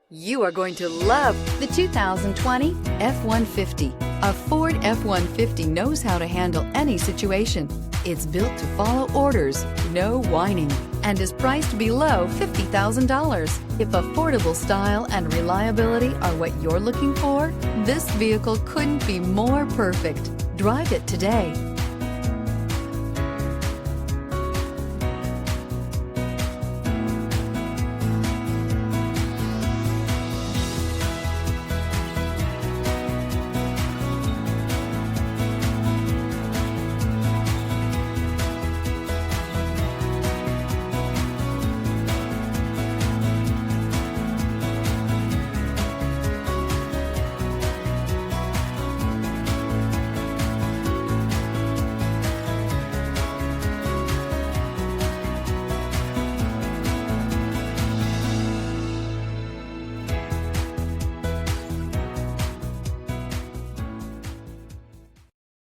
You are going to love the 2020 F-150. A Ford F-150 knows how to handle any situation. It's built to follow orders, no whining, and is priced below $50,000. If affordable style and reliability are what you're looking for, this vehicle couldn't be more perfect. Drive it today.